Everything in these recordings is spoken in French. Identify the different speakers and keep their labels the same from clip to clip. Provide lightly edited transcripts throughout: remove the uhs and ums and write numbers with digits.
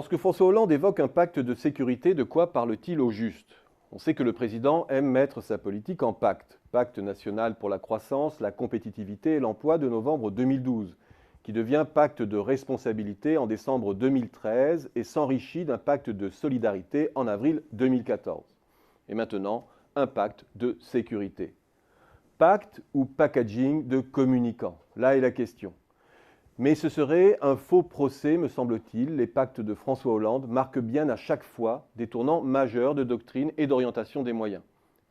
Speaker 1: Lorsque François Hollande évoque un pacte de sécurité, de quoi parle-t-il au juste? On sait que le président aime mettre sa politique en pacte. Pacte national pour la croissance, la compétitivité et l'emploi de novembre 2012, qui devient pacte de responsabilité en décembre 2013 et s'enrichit d'un pacte de solidarité en avril 2014. Et maintenant, un pacte de sécurité. Pacte ou packaging de communicants? Là est la question. Mais ce serait un faux procès, me semble-t-il. Les pactes de François Hollande marquent bien à chaque fois des tournants majeurs de doctrine et d'orientation des moyens.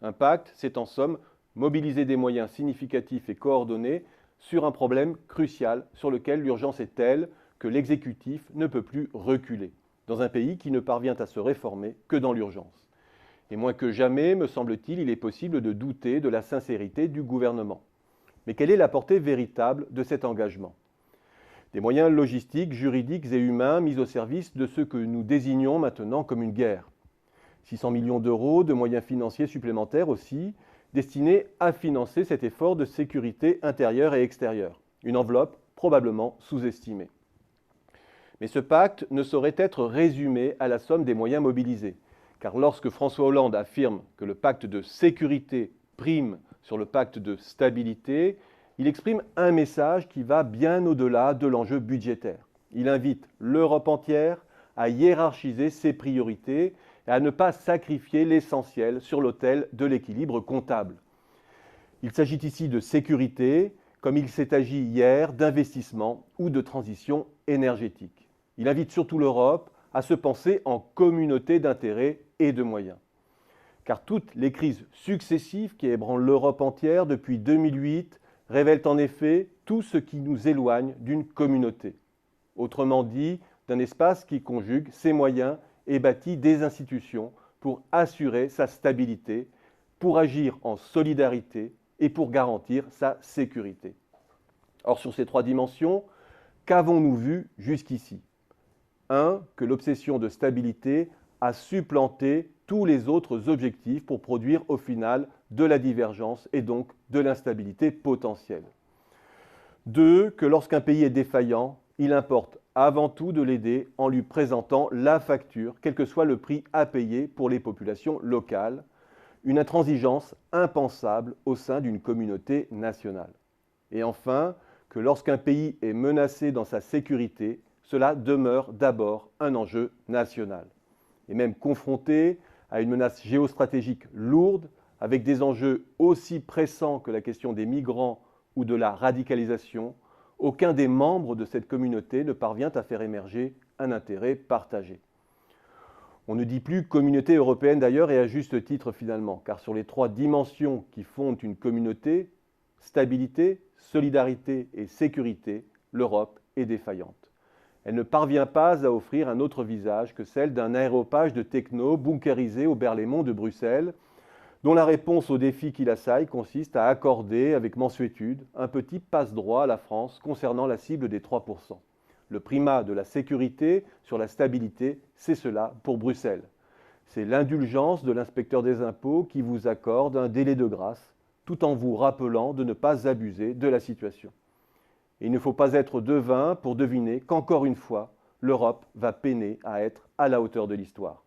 Speaker 1: Un pacte, c'est en somme mobiliser des moyens significatifs et coordonnés sur un problème crucial sur lequel l'urgence est telle que l'exécutif ne peut plus reculer, dans un pays qui ne parvient à se réformer que dans l'urgence. Et moins que jamais, me semble-t-il, il est possible de douter de la sincérité du gouvernement. Mais quelle est la portée véritable de cet engagement ? Des moyens logistiques, juridiques et humains mis au service de ce que nous désignons maintenant comme une guerre. 600 millions d'euros de moyens financiers supplémentaires aussi, destinés à financer cet effort de sécurité intérieure et extérieure. Une enveloppe probablement sous-estimée. Mais ce pacte ne saurait être résumé à la somme des moyens mobilisés. Car lorsque François Hollande affirme que le pacte de sécurité prime sur le pacte de stabilité, il exprime un message qui va bien au-delà de l'enjeu budgétaire. Il invite l'Europe entière à hiérarchiser ses priorités et à ne pas sacrifier l'essentiel sur l'autel de l'équilibre comptable. Il s'agit ici de sécurité, comme il s'est agi hier d'investissement ou de transition énergétique. Il invite surtout l'Europe à se penser en communauté d'intérêts et de moyens. Car toutes les crises successives qui ébranlent l'Europe entière depuis 2008 révèlent en effet tout ce qui nous éloigne d'une communauté. Autrement dit, d'un espace qui conjugue ses moyens et bâtit des institutions pour assurer sa stabilité, pour agir en solidarité et pour garantir sa sécurité. Or, sur ces trois dimensions, qu'avons-nous vu jusqu'ici? 1. Que l'obsession de stabilité a supplanté tous les autres objectifs pour produire au final de la divergence et donc de l'instabilité potentielle. 2. Que lorsqu'un pays est défaillant, il importe avant tout de l'aider en lui présentant la facture, quel que soit le prix à payer pour les populations locales, une intransigeance impensable au sein d'une communauté nationale. Et enfin, que lorsqu'un pays est menacé dans sa sécurité, cela demeure d'abord un enjeu national. Et même confronté à une menace géostratégique lourde, avec des enjeux aussi pressants que la question des migrants ou de la radicalisation, aucun des membres de cette communauté ne parvient à faire émerger un intérêt partagé. On ne dit plus communauté européenne d'ailleurs, et à juste titre finalement, car sur les trois dimensions qui fondent une communauté, stabilité, solidarité et sécurité, l'Europe est défaillante. Elle ne parvient pas à offrir un autre visage que celle d'un aréopage de techno bunkérisé au Berlaymont de Bruxelles, dont la réponse aux défis qui l'assaillent consiste à accorder avec mansuétude un petit passe-droit à la France concernant la cible des 3%. Le primat de la sécurité sur la stabilité, c'est cela pour Bruxelles. C'est l'indulgence de l'inspecteur des impôts qui vous accorde un délai de grâce, tout en vous rappelant de ne pas abuser de la situation. Et il ne faut pas être devin pour deviner qu'encore une fois, l'Europe va peiner à être à la hauteur de l'histoire.